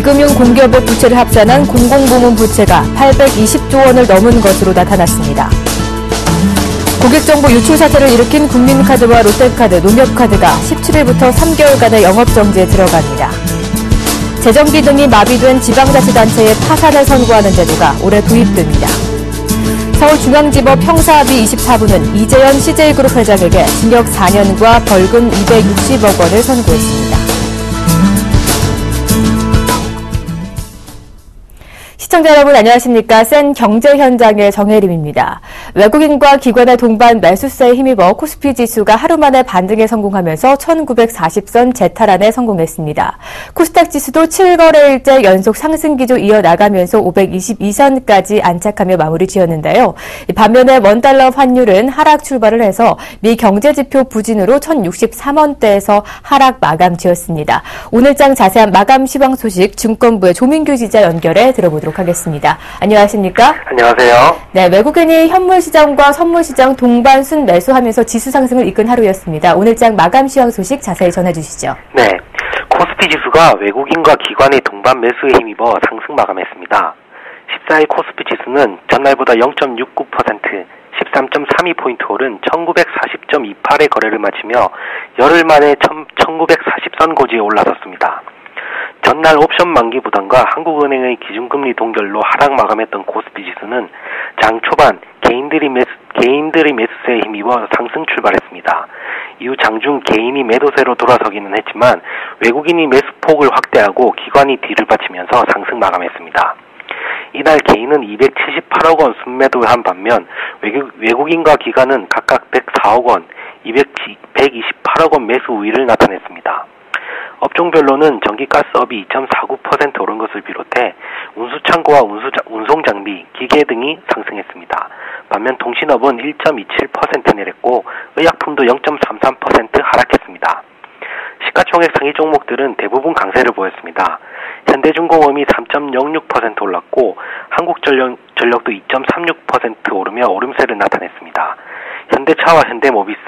비금융 공기업의 부채를 합산한 공공부문 부채가 820조 원을 넘은 것으로 나타났습니다. 고객정보 유출 사태를 일으킨 국민카드와 롯데카드, 농협카드가 17일부터 3개월간의 영업정지에 들어갑니다. 재정비 등이 마비된 지방자치단체의 파산을 선고하는 제도가 올해 도입됩니다. 서울중앙지법 형사합의 24부는 이재현 CJ그룹 회장에게 징역 4년과 벌금 260억 원을 선고했습니다. 시청자 여러분 안녕하십니까? 센 경제 현장의 정혜림입니다. 외국인과 기관의 동반 매수세에 힘입어 코스피 지수가 하루 만에 반등에 성공하면서 1940선 재탈환에 성공했습니다. 코스닥 지수도 7거래일째 연속 상승 기조 이어나가면서 522선까지 안착하며 마무리 지었는데요. 반면에 원달러 환율은 하락 출발을 해서 미 경제지표 부진으로 1063원대에서 하락 마감 지었습니다. 오늘장 자세한 마감 시황 소식 증권부의 조민규 기자 연결해 들어보도록 하겠습니다. 안녕하십니까? 안녕하세요. 네, 외국인이 현물시장과 선물시장 동반 순매수하면서 지수 상승을 이끈 하루였습니다. 오늘장 마감 시황 소식 자세히 전해주시죠. 네, 코스피 지수가 외국인과 기관의 동반 매수에 힘입어 상승 마감했습니다. 14일 코스피 지수는 전날보다 0.69%, 13.32포인트 오른 1940.28의 거래를 마치며 열흘 만에 1940선 고지에 올라섰습니다. 전날 옵션 만기 부담과 한국은행의 기준금리 동결로 하락 마감했던 코스피 지수는 장 초반 개인들이 매수세에 힘입어 상승 출발했습니다. 이후 장중 개인이 매도세로 돌아서기는 했지만 외국인이 매수폭을 확대하고 기관이 뒤를 받치면서 상승 마감했습니다. 이날 개인은 278억 원 순매도한 반면 외국인과 기관은 각각 104억 원, 128억 원 매수 우위를 나타냈습니다. 업종별로는 전기가스업이 2.49% 오른 것을 비롯해 운수창고와 운송장비, 기계 등이 상승했습니다. 반면 통신업은 1.27% 내렸고 의약품도 0.33% 하락했습니다. 시가총액 상위 종목들은 대부분 강세를 보였습니다. 현대중공업이 3.06% 올랐고 한국전력도 2.36% 오르며 오름세를 나타냈습니다. 현대차와 현대모비스,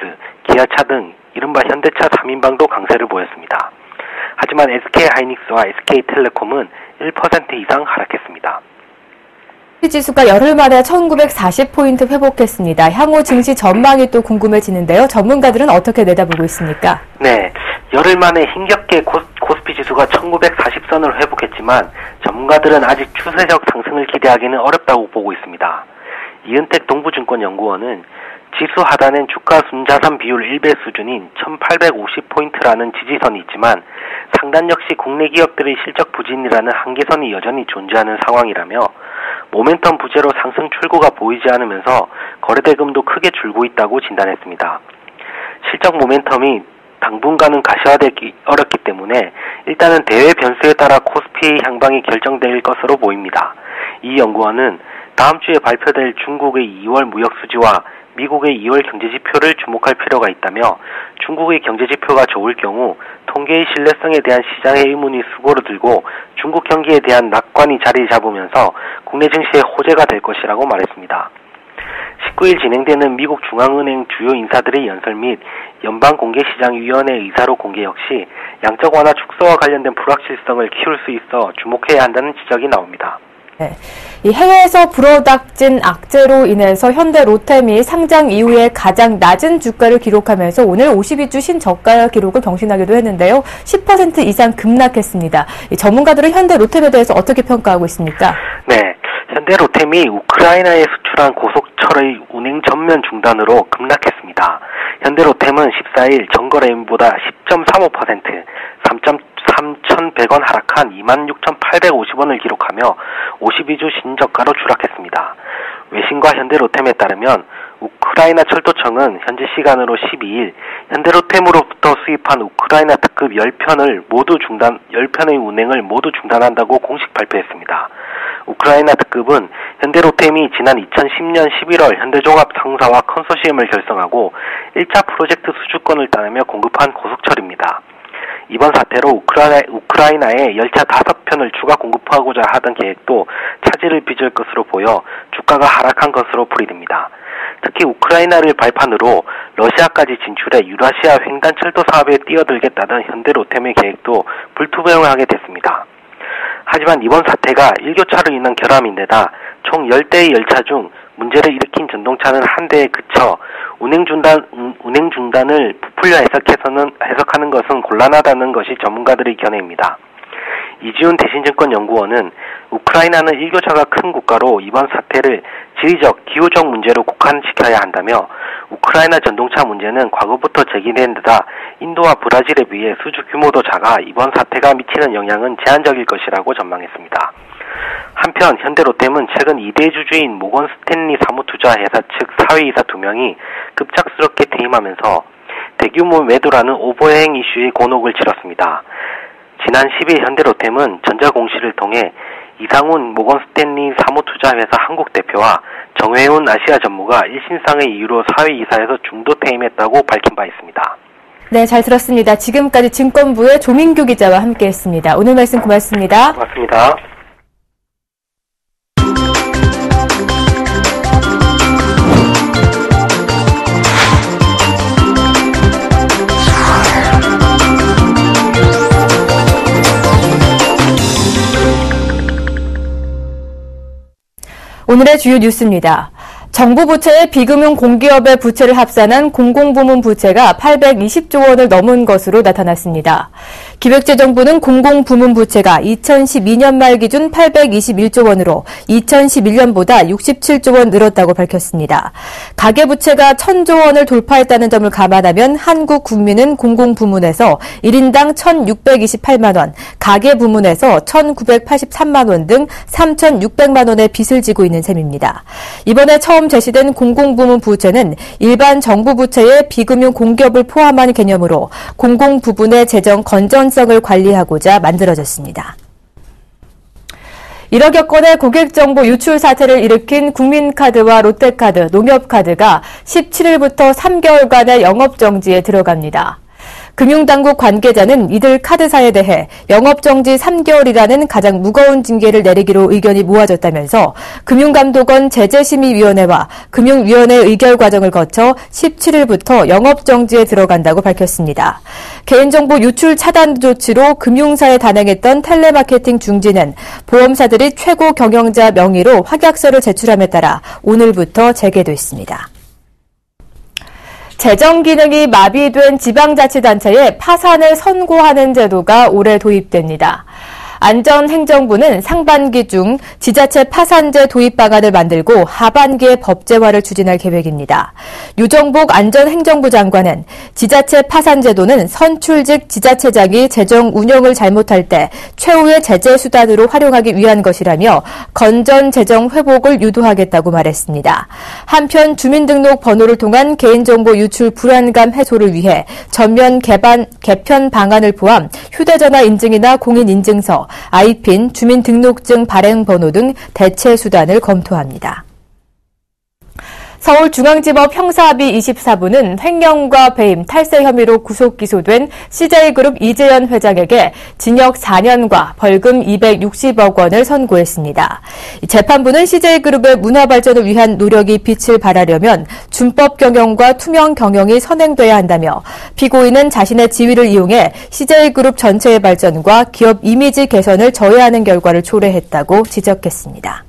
기아차 등 이른바 현대차 3인방도 강세를 보였습니다. 하지만 SK하이닉스와 SK텔레콤은 1% 이상 하락했습니다. 지수가 열흘 만에 1940포인트 회복했습니다. 향후 증시 전망이 또 궁금해지는데요. 전문가들은 어떻게 내다보고 있습니까? 네, 열흘 만에 힘겹게 코스피 지수가 1940선을 회복했지만 전문가들은 아직 추세적 상승을 기대하기는 어렵다고 보고 있습니다. 이은택 동부증권연구원은 지수 하단엔 주가 순자산 비율 1배 수준인 1850포인트라는 지지선이 있지만 상단 역시 국내 기업들의 실적 부진이라는 한계선이 여전히 존재하는 상황이라며 모멘텀 부재로 상승 출구가 보이지 않으면서 거래대금도 크게 줄고 있다고 진단했습니다. 실적 모멘텀이 당분간은 가시화되기 어렵기 때문에 일단은 대외 변수에 따라 코스피의 향방이 결정될 것으로 보입니다. 이 연구원은 다음 주에 발표될 중국의 2월 무역수지와 미국의 2월 경제지표를 주목할 필요가 있다며 중국의 경제지표가 좋을 경우 통계의 신뢰성에 대한 시장의 의문이 수그러들고 중국 경기에 대한 낙관이 자리 잡으면서 국내 증시의 호재가 될 것이라고 말했습니다. 19일 진행되는 미국 중앙은행 주요 인사들의 연설 및 연방공개시장위원회 의사로 공개 역시 양적 완화 축소와 관련된 불확실성을 키울 수 있어 주목해야 한다는 지적이 나옵니다. 네. 이 해외에서 불어닥친 악재로 인해서 현대 롯데미 상장 이후에 가장 낮은 주가를 기록하면서 오늘 52주 신저가 기록을 경신하기도 했는데요. 10% 이상 급락했습니다. 이 전문가들은 현대 롯데미에 대해서 어떻게 평가하고 있습니까? 네, 현대 롯데미 우크라이나에 수출한 고속철의 운행 전면 중단으로 급락했습니다. 현대 롯데는 14일 전거래일보다 10.35%, 3,100원 하락한 26,850원을 기록하며 52주 신저가로 추락했습니다. 외신과 현대로템에 따르면 우크라이나 철도청은 현지 시간으로 12일 현대로템으로부터 수입한 우크라이나 특급 10편의 운행을 모두 중단한다고 공식 발표했습니다. 우크라이나 특급은 현대로템이 지난 2010년 11월 현대종합상사와 컨소시엄을 결성하고 1차 프로젝트 수주권을 따내며 공급한 고속철입니다. 이번 사태로 우크라이나에 열차 5편을 추가 공급하고자 하던 계획도 차질을 빚을 것으로 보여 주가가 하락한 것으로 풀이됩니다. 특히 우크라이나를 발판으로 러시아까지 진출해 유라시아 횡단 철도 사업에 뛰어들겠다던 현대로템의 계획도 불투명하게 됐습니다. 하지만 이번 사태가 일교차로 인한 결함인데다 총 10대의 열차 중 문제를 일으킨 전동차는 한 대에 그쳐 운행 중단을 부풀려 해석하는 것은 곤란하다는 것이 전문가들의 견해입니다. 이지훈 대신증권연구원은 우크라이나는 일교차가 큰 국가로 이번 사태를 지리적, 기후적 문제로 국한시켜야 한다며 우크라이나 전동차 문제는 과거부터 제기된 데다 인도와 브라질에 비해 수주 규모도 작아 이번 사태가 미치는 영향은 제한적일 것이라고 전망했습니다. 한편 현대로템은 최근 2대 주주인 모건 스탠리 사무투자회사 측 사회이사 2명이 급작스럽게 퇴임하면서 대규모 매도라는 오버행 이슈의 곤혹을 치렀습니다. 지난 10일 현대로템은 전자공시를 통해 이상훈 모건 스탠리 사무투자회사 한국 대표와 정회훈 아시아 전무가 일신상의 이유로 사회이사에서 중도 퇴임했다고 밝힌 바 있습니다. 네, 잘 들었습니다. 지금까지 증권부의 조민규 기자와 함께했습니다. 오늘 말씀 고맙습니다. 고맙습니다. 오늘의 주요 뉴스입니다. 정부 부채의 비금융 공기업의 부채를 합산한 공공부문 부채가 820조 원을 넘은 것으로 나타났습니다. 기획재정부는 공공부문 부채가 2012년 말 기준 821조 원으로 2011년보다 67조 원 늘었다고 밝혔습니다. 가계부채가 1000조 원을 돌파했다는 점을 감안하면 한국 국민은 공공부문에서 1인당 1628만 원, 가계부문에서 1983만 원 등 3600만 원의 빚을 지고 있는 셈입니다. 이번에 처음 제시된 공공부문 부채는 일반 정부 부채의 비금융 공기업을 포함한 개념으로 공공부문의 재정 건전성을 관리하고자 만들어졌습니다. 1억여 건의 고객정보 유출 사태를 일으킨 국민카드와 롯데카드, 농협카드가 17일부터 3개월간의 영업정지에 들어갑니다. 금융당국 관계자는 이들 카드사에 대해 영업정지 3개월이라는 가장 무거운 징계를 내리기로 의견이 모아졌다면서 금융감독원 제재심의위원회와 금융위원회 의결 과정을 거쳐 17일부터 영업정지에 들어간다고 밝혔습니다. 개인정보 유출 차단 조치로 금융사에 단행했던 텔레마케팅 중지는 보험사들이 최고 경영자 명의로 확약서를 제출함에 따라 오늘부터 재개됐습니다. 재정 기능이 마비된 지방자치단체에 파산을 선고하는 제도가 올해 도입됩니다. 안전행정부는 상반기 중 지자체 파산제 도입 방안을 만들고 하반기에 법제화를 추진할 계획입니다. 유정복 안전행정부 장관은 지자체 파산제도는 선출직 지자체장이 재정 운영을 잘못할 때 최후의 제재 수단으로 활용하기 위한 것이라며 건전 재정 회복을 유도하겠다고 말했습니다. 한편 주민등록 번호를 통한 개인정보 유출 불안감 해소를 위해 전면 개편 방안을 포함 휴대전화 인증이나 공인인증서, 아이핀, 주민등록증 발행번호 등 대체 수단을 검토합니다. 서울중앙지법 형사합의 24부는 횡령과 배임, 탈세 혐의로 구속 기소된 CJ그룹 이재현 회장에게 징역 4년과 벌금 260억 원을 선고했습니다. 재판부는 CJ그룹의 문화 발전을 위한 노력이 빛을 발하려면 준법 경영과 투명 경영이 선행돼야 한다며 피고인은 자신의 지위를 이용해 CJ그룹 전체의 발전과 기업 이미지 개선을 저해하는 결과를 초래했다고 지적했습니다.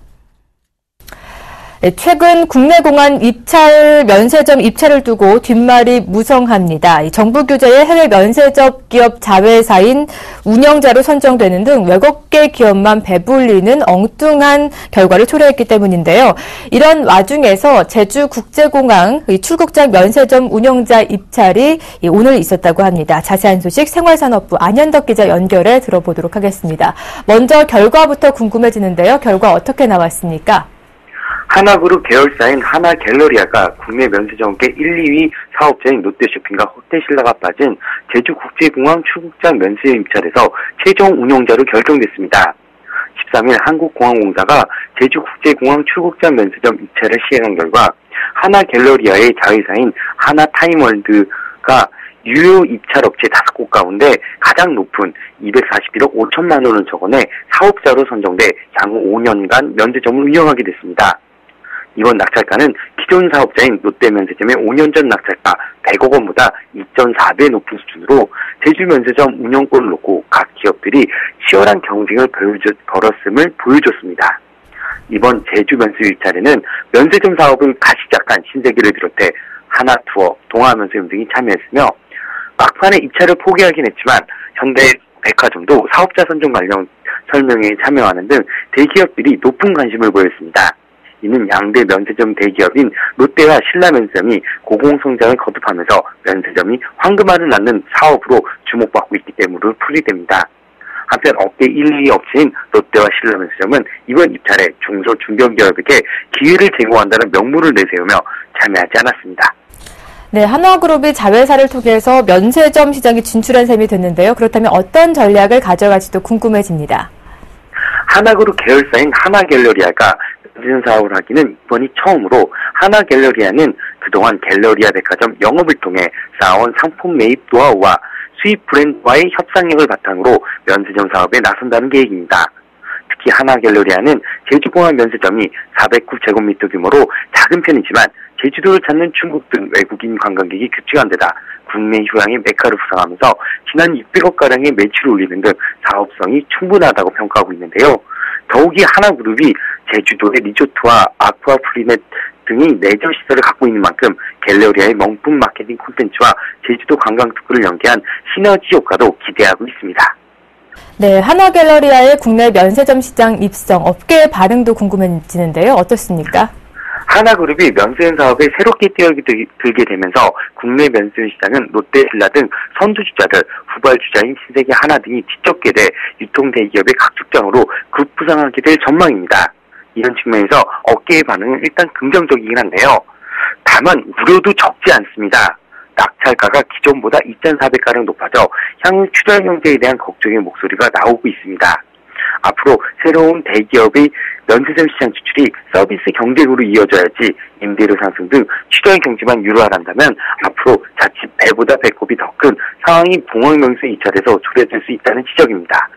최근 국내 공안 입찰 면세점 입찰을 두고 뒷말이 무성합니다. 정부 규제에 해외 면세점 기업 자회사인 운영자로 선정되는 등 외국계 기업만 배불리는 엉뚱한 결과를 초래했기 때문인데요. 이런 와중에서 제주국제공항 출국장 면세점 운영자 입찰이 오늘 있었다고 합니다. 자세한 소식 생활산업부 안현덕 기자 연결해 들어보도록 하겠습니다. 먼저 결과부터 궁금해지는데요. 결과 어떻게 나왔습니까? 하나그룹 계열사인 하나갤러리아가 국내 면세점계 1, 2위 사업자인 롯데쇼핑과 호텔신라가 빠진 제주국제공항 출국장 면세 입찰에서 최종 운영자로 결정됐습니다. 13일 한국공항공사가 제주국제공항 출국장 면세점 입찰을 시행한 결과 하나갤러리아의 자회사인 하나타임월드가 유효 입찰업체 5곳 가운데 가장 높은 241억 5천만 원을 적어내 사업자로 선정돼 향후 5년간 면세점을 운영하게 됐습니다. 이번 낙찰가는 기존 사업자인 롯데면세점의 5년 전 낙찰가 100억 원보다 2.4배 높은 수준으로 제주 면세점 운영권을 놓고 각 기업들이 치열한 경쟁을 벌였음을 보여줬습니다. 이번 제주 면세 일차례는 면세점 사업을 다시 시작한 신세계를 비롯해 하나투어, 동아면세점 등이 참여했으며 막판에 입찰을 포기하긴 했지만 현대백화점도 사업자 선정 관련 설명회에 참여하는 등 대기업들이 높은 관심을 보였습니다. 이는 양대 면세점 대기업인 롯데와 신라면세점이 고공성장을 거듭하면서 면세점이 황금알을 낳는 사업으로 주목받고 있기 때문으로 풀이됩니다. 한편 업계 1, 2위 업체인 롯데와 신라면세점은 이번 입찰에 중소 중견기업에게 기회를 제공한다는 명분을 내세우며 참여하지 않았습니다. 네, 한화그룹이 자회사를 통해서 면세점 시장에 진출한 셈이 됐는데요. 그렇다면 어떤 전략을 가져갈지도 궁금해집니다. 하나그룹 계열사인 하나갤러리아가 면세점 사업을 하기는 이번이 처음으로 하나갤러리아는 그동안 갤러리아 백화점 영업을 통해 쌓아온 상품 매입 노하우와 수입 브랜드와의 협상력을 바탕으로 면세점 사업에 나선다는 계획입니다. 특히 하나갤러리아는 제주공항 면세점이 409제곱미터 규모로 작은 편이지만 제주도를 찾는 중국 등 외국인 관광객이 급증한 데다 국내 휴양의 메카를 구성하면서 지난 600억가량의 매출을 올리는 등 사업성이 충분하다고 평가하고 있는데요. 더욱이 하나그룹이 제주도의 리조트와 아쿠아플리넷 등이 레저 시설을 갖고 있는 만큼 갤러리아의 명품 마케팅 콘텐츠와 제주도 관광 특구를 연계한 시너지 효과도 기대하고 있습니다. 네, 하나갤러리아의 국내 면세점 시장 입성, 업계의 반응도 궁금해지는데요. 어떻습니까? 하나그룹이 면세점 사업에 새롭게 뛰어들게 되면서 국내 면세점 시장은 롯데, 신라 등 선두주자들, 후발주자인 신세계 하나 등이 뒤쫓게 돼 유통 대기업의 각축장으로 급부상하게 될 전망입니다. 이런 측면에서 업계의 반응은 일단 긍정적이긴 한데요. 다만 우려도 적지 않습니다. 낙찰가가 기존보다 2,400가량 높아져 향후 출혈 경제에 대한 걱정의 목소리가 나오고 있습니다. 앞으로 새로운 대기업의 면세점 시장 진출이 서비스 경쟁으로 이어져야지 임대료 상승 등 출혈 경제만 유로화한다면 앞으로 자칫 배보다 배꼽이 더 큰 상황이 공항명세 이차에서 초래될 수 있다는 지적입니다.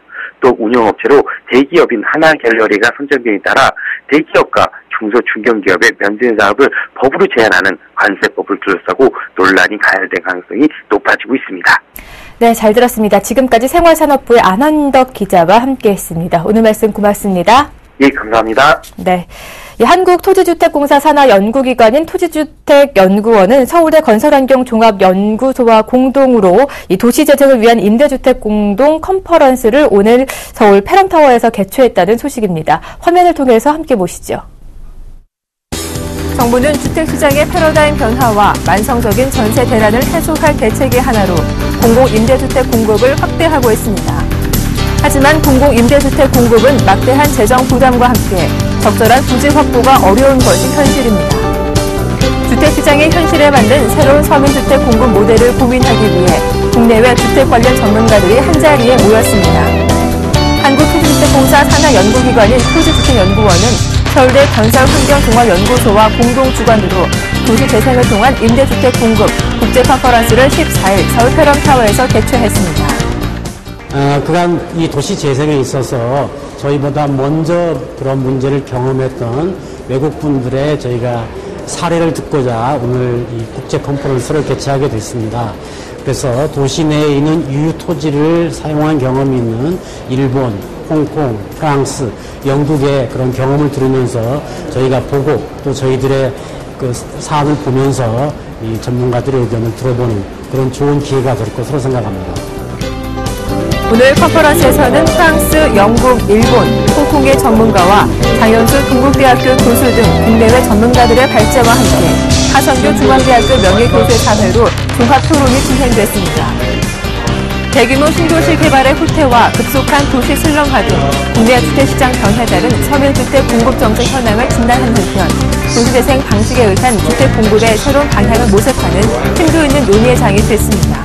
또 운영업체로 대기업인 하나갤러리가 선정됨에 따라 대기업과 중소 중견기업의 면세점 사업을 법으로 제한하는 관세법을 둘러싸고 논란이 가열될 가능성이 높아지고 있습니다. 네, 잘 들었습니다. 지금까지 생활산업부의 안원덕 기자와 함께했습니다. 오늘 말씀 고맙습니다. 예, 감사합니다. 네. 한국토지주택공사 산하 연구기관인 토지주택연구원은 서울대 건설환경종합연구소와 공동으로 이 도시재생을 위한 임대주택 공동 컨퍼런스를 오늘 서울 페런타워에서 개최했다는 소식입니다. 화면을 통해서 함께 보시죠. 정부는 주택시장의 패러다임 변화와 만성적인 전세 대란을 해소할 대책의 하나로 공공임대주택 공급을 확대하고 있습니다. 하지만 공공임대주택 공급은 막대한 재정 부담과 함께 적절한 부지 확보가 어려운 것이 현실입니다. 주택시장의 현실에 맞는 새로운 서민주택 공급 모델을 고민하기 위해 국내외 주택 관련 전문가들이 한자리에 모였습니다. 한국토지주택공사 산하연구기관인 토지주택연구원은 서울대 건설환경종합연구소와 공동주관으로 도시재생을 통한 임대주택 공급 국제 컨퍼런스를 14일 서울 페런타워에서 개최했습니다. 그간 이 도시 재생에 있어서 저희보다 먼저 그런 문제를 경험했던 외국 분들의 저희가 사례를 듣고자 오늘 이 국제 컨퍼런스를 개최하게 됐습니다. 그래서 도시 내에 있는 유휴 토지를 사용한 경험이 있는 일본, 홍콩, 프랑스, 영국의 그런 경험을 들으면서 저희가 보고 또 저희들의 그 사안을 보면서 이 전문가들의 의견을 들어보는 그런 좋은 기회가 될 것으로 생각합니다. 오늘 컨퍼런스에서는 프랑스, 영국, 일본, 홍콩의 전문가와 장현수 동국대학교 교수 등 국내외 전문가들의 발제와 함께 하성규 중앙대학교 명예교수의 참여로 종합토론이 진행됐습니다. 대규모 신도시 개발의 후퇴와 급속한 도시 슬럼화 등 국내 주택시장 변화에 따른 서민주택 공급 정책 현황을 진단한 한편 도시재생 방식에 의한 주택 공급의 새로운 방향을 모색하는 심도 있는 논의의 장이 됐습니다.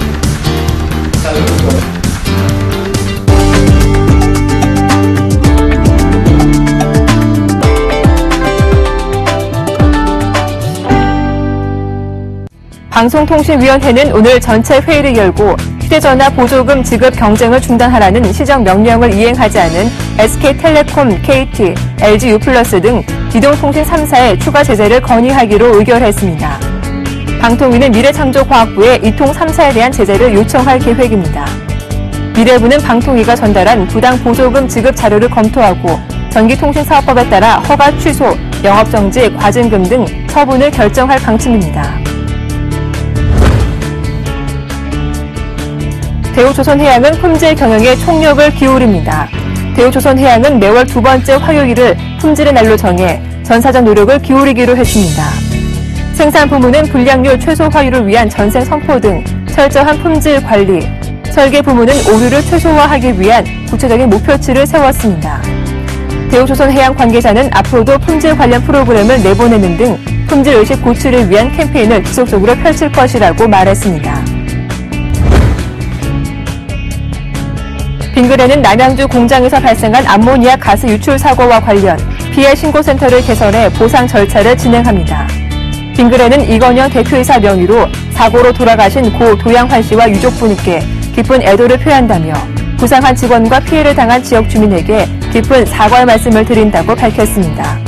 방송통신위원회는 오늘 전체 회의를 열고 휴대전화 보조금 지급 경쟁을 중단하라는 시정명령을 이행하지 않은 SK텔레콤, KT, LG U+등 기동통신 3사의 추가 제재를 건의하기로 의결했습니다. 방통위는 미래창조과학부에 이통 3사에 대한 제재를 요청할 계획입니다. 미래부는 방통위가 전달한 부당 보조금 지급 자료를 검토하고 전기통신사업법에 따라 허가 취소, 영업정지, 과징금 등 처분을 결정할 방침입니다. 대우조선해양은 품질 경영에 총력을 기울입니다. 대우조선해양은 매월 두 번째 화요일을 품질의 날로 정해 전사적 노력을 기울이기로 했습니다. 생산 부문은 불량률 최소화율을 위한 전생 선포 등 철저한 품질 관리, 설계 부문은 오류를 최소화하기 위한 구체적인 목표치를 세웠습니다. 대우조선해양 관계자는 앞으로도 품질 관련 프로그램을 내보내는 등 품질의식 고취를 위한 캠페인을 지속적으로 펼칠 것이라고 말했습니다. 빙그레는 남양주 공장에서 발생한 암모니아 가스 유출 사고와 관련 피해 신고센터를 개설해 보상 절차를 진행합니다. 빙그레는 이건영 대표이사 명의로 사고로 돌아가신 고 도양환 씨와 유족분께 깊은 애도를 표한다며 부상한 직원과 피해를 당한 지역 주민에게 깊은 사과의 말씀을 드린다고 밝혔습니다.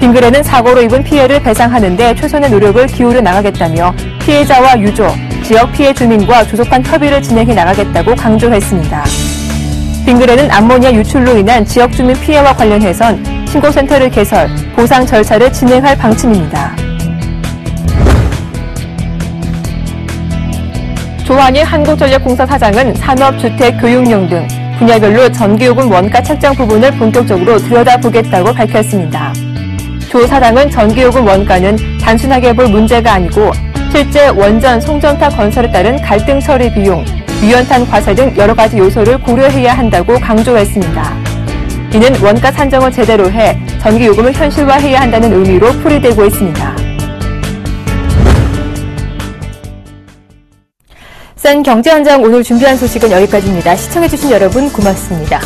빙그레는 사고로 입은 피해를 배상하는 데 최선의 노력을 기울여 나가겠다며 피해자와 유족, 지역 피해 주민과 조속한 협의를 진행해 나가겠다고 강조했습니다. 빙그레는 암모니아 유출로 인한 지역 주민 피해와 관련해선 신고센터를 개설, 보상 절차를 진행할 방침입니다. 조한일 한국전력공사 사장은 산업, 주택, 교육용 등 분야별로 전기요금 원가 책정 부분을 본격적으로 들여다보겠다고 밝혔습니다. 조 사장은 전기요금 원가는 단순하게 볼 문제가 아니고 실제 원전, 송전탑 건설에 따른 갈등 처리 비용, 유연탄 과세 등 여러 가지 요소를 고려해야 한다고 강조했습니다. 이는 원가 산정을 제대로 해 전기요금을 현실화해야 한다는 의미로 풀이되고 있습니다. 센 경제 현장 오늘 준비한 소식은 여기까지입니다. 시청해주신 여러분 고맙습니다.